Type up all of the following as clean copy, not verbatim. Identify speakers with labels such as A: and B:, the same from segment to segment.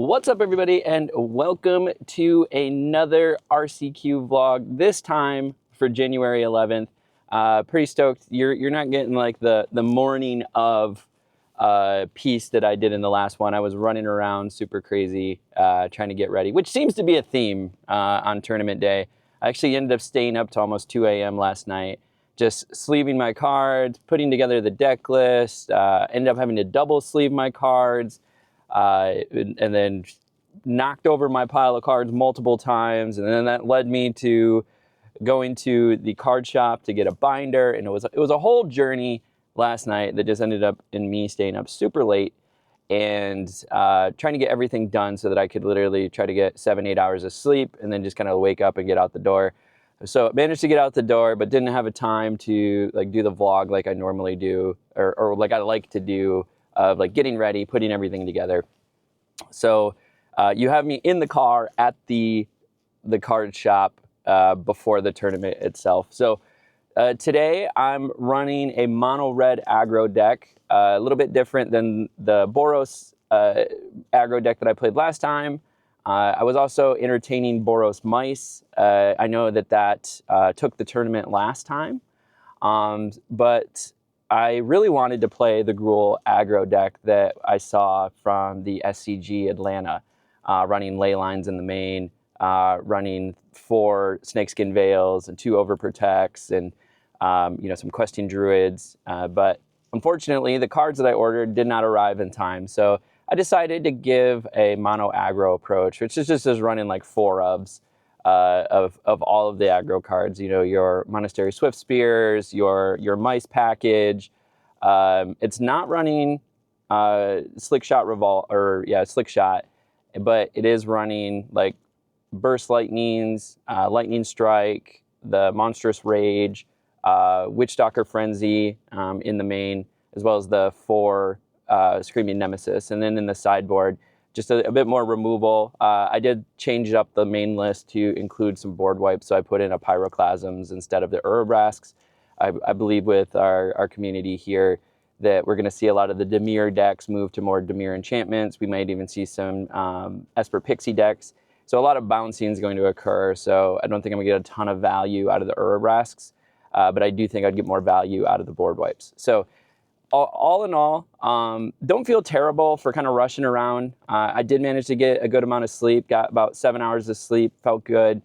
A: What's up, everybody, and welcome to another RCQ vlog, this time for January 11th. Pretty stoked. You're not getting like the morning of piece that I did in the last one. I was running around super crazy trying to get ready, which seems to be a theme on tournament day. I actually ended up staying up to almost 2 a.m. last night, just sleeving my cards, putting together the deck list, ended up having to double sleeve my cards, and then knocked over my pile of cards multiple times. And then that led me to going to the card shop to get a binder. And it was a whole journey last night that just ended up in me staying up super late and trying to get everything done so that I could literally try to get 7-8 hours of sleep and then just kind of wake up and get out the door. So I managed to get out the door, but didn't have a time to like do the vlog like I normally do, or like I like to do, of like getting ready, putting everything together. So you have me in the car at the card shop before the tournament itself. So today I'm running a mono red aggro deck, a little bit different than the Boros aggro deck that I played last time. I was also entertaining Boros Mice. I know that took the tournament last time, but I really wanted to play the Gruul aggro deck that I saw from the SCG Atlanta, running ley lines in the main, running 4 Snakeskin Veils and 2 Overprotects and some Questing Druids. But unfortunately, the cards that I ordered did not arrive in time. So I decided to give a mono aggro approach, which is just running like 4 of all of the aggro cards. You know, your Monastery Swift Spears, your Mice package. It's not running Slick Shot, but it is running like Burst Lightnings, Lightning Strike, the Monstrous Rage, Witchstalker Frenzy in the main, as well as the 4 Screaming Nemesis. And then in the sideboard, just a bit more removal. I did change up the main list to include some board wipes, so I put in a Pyroclasms instead of the Urabrasks. I believe with our community here that we're going to see a lot of the Dimir decks move to more Dimir enchantments. We might even see some Esper Pixie decks. So a lot of bouncing is going to occur, so I don't think I'm going to get a ton of value out of the Urabrasks, but I do think I'd get more value out of the board wipes. So all in all, don't feel terrible for kind of rushing around. I did manage to get a good amount of sleep, got about 7 hours of sleep, felt good,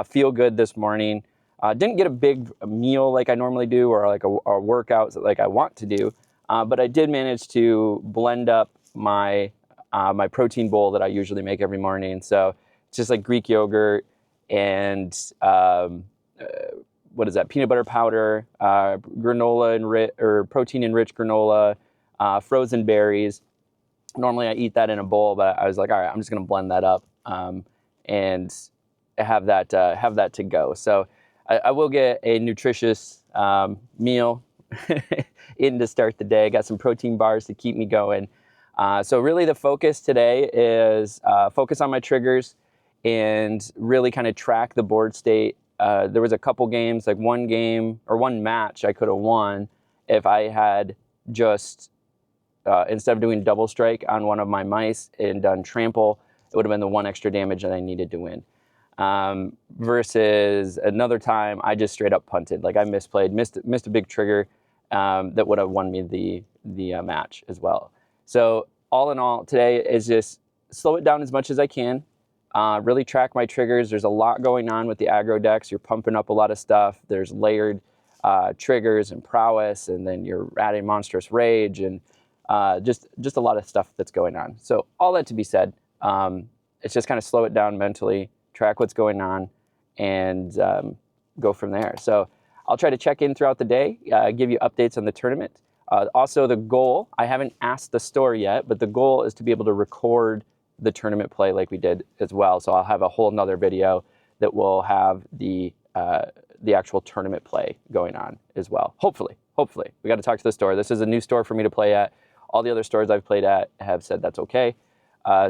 A: feel good this morning. Didn't get a big meal like I normally do, or like a workout like I want to do, but I did manage to blend up my my protein bowl that I usually make every morning. So it's just like Greek yogurt and what is that? Peanut butter powder, granola or protein-enriched granola, frozen berries. Normally I eat that in a bowl, but I was like, all right, I'm just going to blend that up and have that to go. So I will get a nutritious meal in to start the day. Got some protein bars to keep me going. So really the focus today is focus on my triggers and really kind of track the board state. There was a couple games, like one match I could have won if I had just, instead of doing double strike on one of my mice and done trample, it would have been the 1 extra damage that I needed to win. Versus another time, I just straight up punted. Like I missed a big trigger that would have won me the match as well. So all in all, today is just slow it down as much as I can. Really track my triggers. There's a lot going on with the aggro decks. You're pumping up a lot of stuff. There's layered triggers and prowess, and then you're adding Monstrous Rage, and just a lot of stuff that's going on. So all that to be said, it's just kind of slow it down mentally, track what's going on, and go from there. So I'll try to check in throughout the day, give you updates on the tournament. Also, the goal, I haven't asked the store yet, but the goal is to be able to record the tournament play like we did as well. So I'll have a whole nother video that will have the actual tournament play going on as well. Hopefully. We got to talk to the store. This is a new store for me to play at. All the other stores I've played at have said that's okay.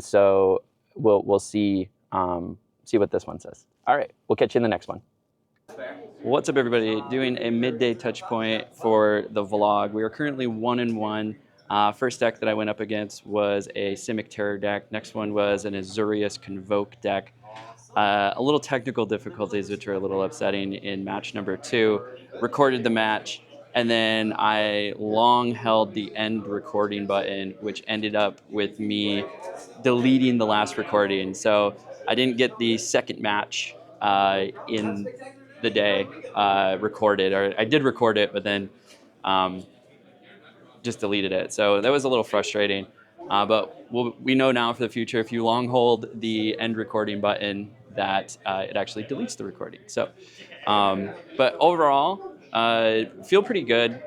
A: So we'll see what this one says. All right, we'll catch you in the next one. What's up, everybody? Doing a midday touch point for the vlog. We are currently 1-1 First deck that I went up against was a Simic Terror deck. Next one was an Azorius Convoke deck. A little technical difficulties, which are a little upsetting in match number 2. Recorded the match, and then I long held the end recording button, which ended up with me deleting the last recording. So I didn't get the second match in the day recorded, or I did record it, but then just deleted it. So that was a little frustrating. But we know now for the future, if you long hold the end recording button, that it actually deletes the recording. So, but overall, feel pretty good.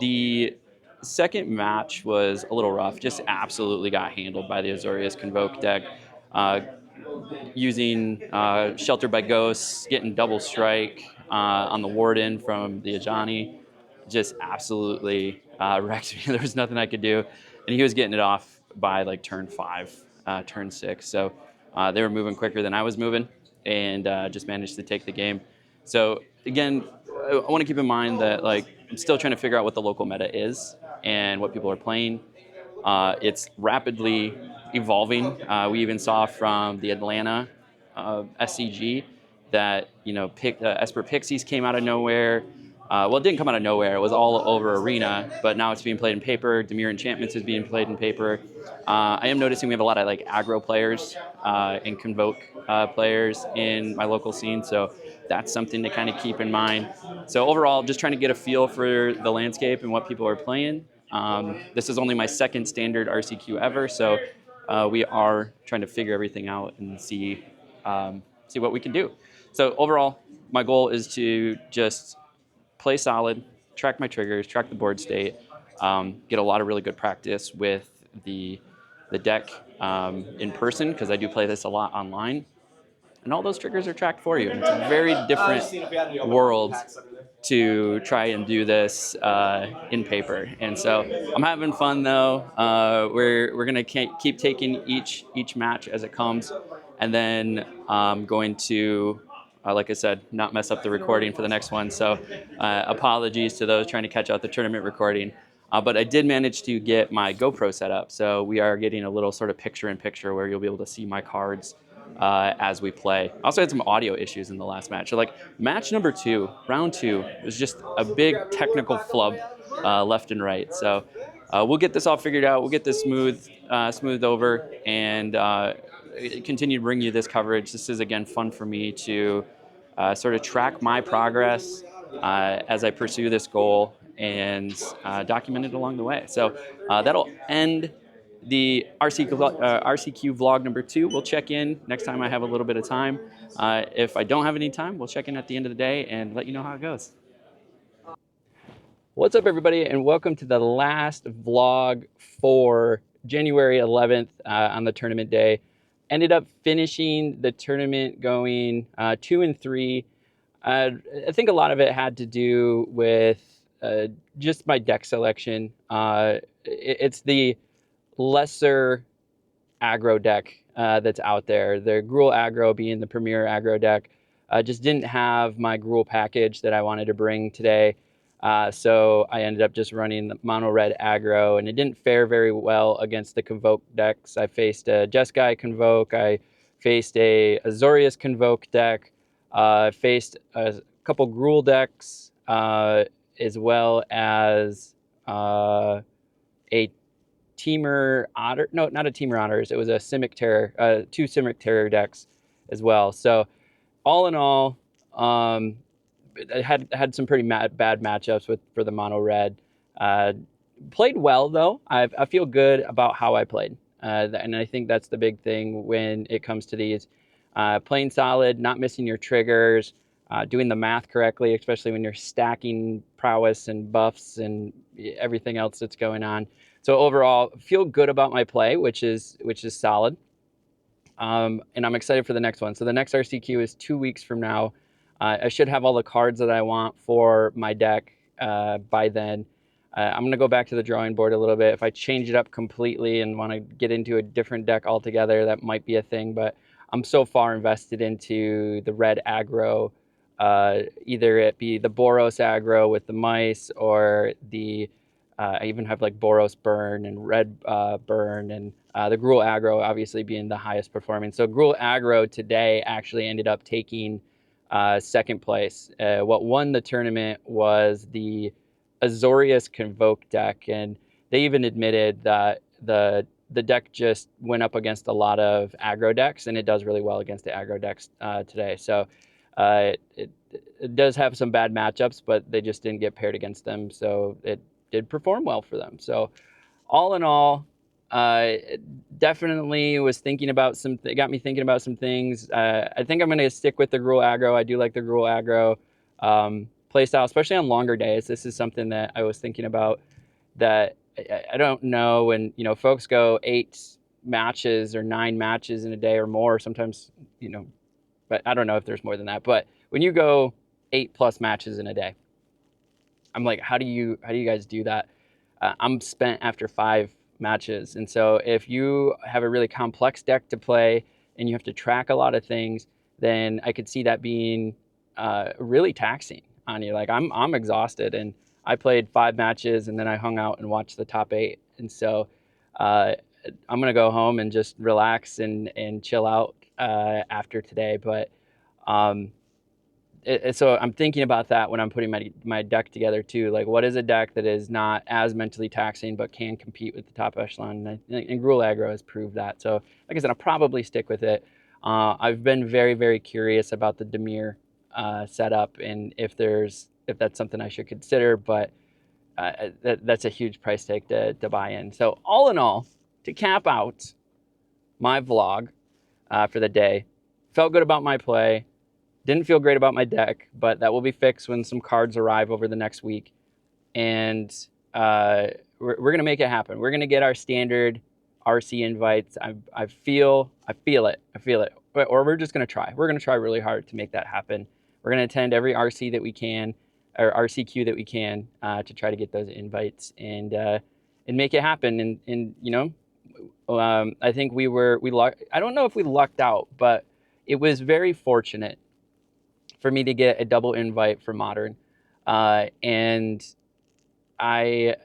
A: The second match was a little rough. Just absolutely got handled by the Azorius Convoke deck. Using Shelter by Ghosts, getting double strike on the Warden from the Ajani, just absolutely wrecked me. There was nothing I could do, and he was getting it off by like turn 5, turn 6. So they were moving quicker than I was moving, and just managed to take the game. So again, I want to keep in mind that like I'm still trying to figure out what the local meta is and what people are playing. It's rapidly evolving. We even saw from the Atlanta SCG that Esper Pixies came out of nowhere. Well, it didn't come out of nowhere. It was all over Arena, but now it's being played in paper. Demir Enchantments is being played in paper. I am noticing we have a lot of like aggro players and Convoke players in my local scene, so that's something to kind of keep in mind. So overall, just trying to get a feel for the landscape and what people are playing. This is only my second standard RCQ ever, so we are trying to figure everything out and see what we can do. So overall, my goal is to just play solid, track my triggers, track the board state, get a lot of really good practice with the deck in person, because I do play this a lot online. And all those triggers are tracked for you. And it's a very different world to try and do this in paper. And so I'm having fun though. We're gonna keep taking each match as it comes, and then I'm going to, like I said, not mess up the recording for the next one. So apologies to those trying to catch out the tournament recording. But I did manage to get my GoPro set up. So we are getting a little sort of picture-in-picture where you'll be able to see my cards as we play. I also had some audio issues in the last match. So like match number 2, round 2, was just a big technical flub left and right. So we'll get this all figured out. We'll get this smoothed over, and continue to bring you this coverage. This is, again, fun for me to sort of track my progress as I pursue this goal, and document it along the way. So that'll end the RCQ vlog number 2. We'll check in next time I have a little bit of time. If I don't have any time, we'll check in at the end of the day and let you know how it goes. What's up, everybody, and welcome to the last vlog for January 11th on the tournament day. Ended up finishing the tournament going 2 and 3. I think a lot of it had to do with just my deck selection. It's the lesser aggro deck that's out there. The Gruul aggro being the premier aggro deck. Just didn't have my Gruul package that I wanted to bring today. So I ended up just running the mono red aggro, and it didn't fare very well against the Convoke decks. I faced a Jeskai Convoke. I faced a Azorius Convoke deck. Faced a couple Gruul decks, as well as a Teamer Otter. No, not a Teamer Otters. It was a Simic Terror, 2 Simic Terror decks as well. So all in all, I had some pretty bad matchups for the mono red. Played well though. I feel good about how I played, and I think that's the big thing when it comes to these. Playing solid, not missing your triggers, doing the math correctly, especially when you're stacking prowess and buffs and everything else that's going on. So overall, feel good about my play, which is solid. And I'm excited for the next one. So the next RCQ is 2 weeks from now. I should have all the cards that I want for my deck by then. I'm going to go back to the drawing board a little bit. If I change it up completely and want to get into a different deck altogether, that might be a thing. But I'm so far invested into the red aggro, either it be the Boros aggro with the mice, or the I even have like Boros Burn and Red Burn, and the Gruul Aggro obviously being the highest performing. So Gruul Aggro today actually ended up taking second place. What won the tournament was the Azorius Convoke deck, and they even admitted that the deck just went up against a lot of aggro decks, and it does really well against the aggro decks today. So it does have some bad matchups, but they just didn't get paired against them, so it did perform well for them. So all in all, definitely was thinking about got me thinking about some things. I think I'm going to stick with the Gruul Aggro. I do like the Gruul Aggro playstyle, especially on longer days. This is something that I was thinking about, that I don't know when, you know, folks go 8 matches or 9 matches in a day or more, sometimes, you know, but I don't know if there's more than that. But when you go 8+ matches in a day, I'm like, how do you guys do that? I'm spent after 5 matches. And so if you have a really complex deck to play and you have to track a lot of things, then I could see that being really taxing on you. Like I'm exhausted, and I played 5 matches and then I hung out and watched the top 8. And so I'm gonna go home and just relax and chill out after today. But so I'm thinking about that when I'm putting my deck together too. Like, what is a deck that is not as mentally taxing but can compete with the top echelon? And Gruul Aggro has proved that. So like I said, I'll probably stick with it. I've been very, very curious about the Dimir setup, and if that's something I should consider, but that's a huge price tag to buy in. So all in all, to cap out my vlog for the day, felt good about my play. Didn't feel great about my deck, but that will be fixed when some cards arrive over the next week. And we're going to make it happen. We're going to get our standard RC invites. I feel it. Or we're just going to try. We're going to try really hard to make that happen. We're going to attend every RC that we can, or RCQ that we can, to try to get those invites and make it happen. And you know, I think I don't know if we lucked out, but it was very fortunate for me to get a double invite for Modern. And I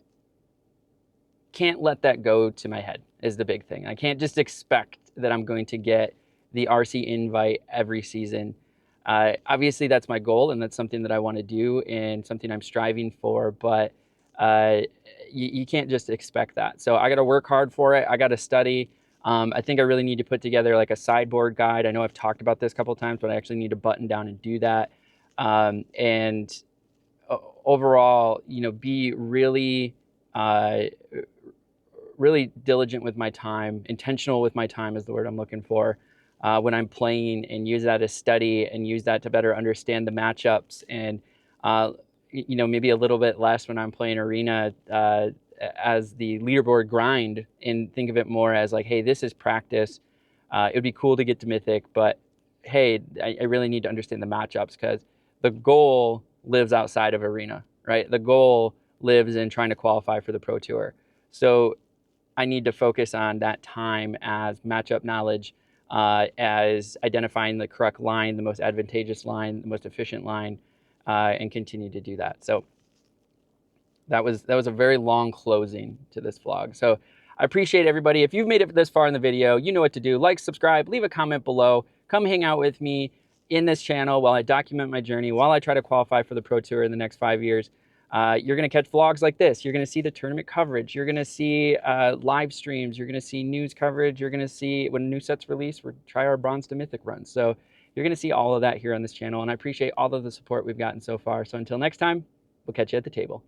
A: can't let that go to my head, is the big thing. I can't just expect that I'm going to get the RC invite every season. Obviously, that's my goal, and that's something that I want to do and something I'm striving for, but you can't just expect that. So I got to work hard for it. I got to study. I think I really need to put together like a sideboard guide. I know I've talked about this a couple of times, but I actually need to button down and do that. And overall, you know, be really, really diligent with my time. Intentional with my time is the word I'm looking for when I'm playing, and use that as study and use that to better understand the matchups, and you know, maybe a little bit less when I'm playing arena as the leaderboard grind, and think of it more as like, hey, this is practice. It would be cool to get to Mythic, but hey, I really need to understand the matchups, because the goal lives outside of arena, right? The goal lives in trying to qualify for the Pro Tour. So I need to focus on that time as matchup knowledge, as identifying the correct line, the most advantageous line, the most efficient line, and continue to do that. So that was a very long closing to this vlog. So I appreciate everybody. If you've made it this far in the video, you know what to do. Like, subscribe, leave a comment below. Come hang out with me in this channel while I document my journey, while I try to qualify for the Pro Tour in the next 5 years. You're going to catch vlogs like this. You're going to see the tournament coverage. You're going to see live streams. You're going to see news coverage. You're going to see when new sets release, we're try our Bronze to Mythic runs. So you're going to see all of that here on this channel, and I appreciate all of the support we've gotten so far. So until next time, we'll catch you at the table.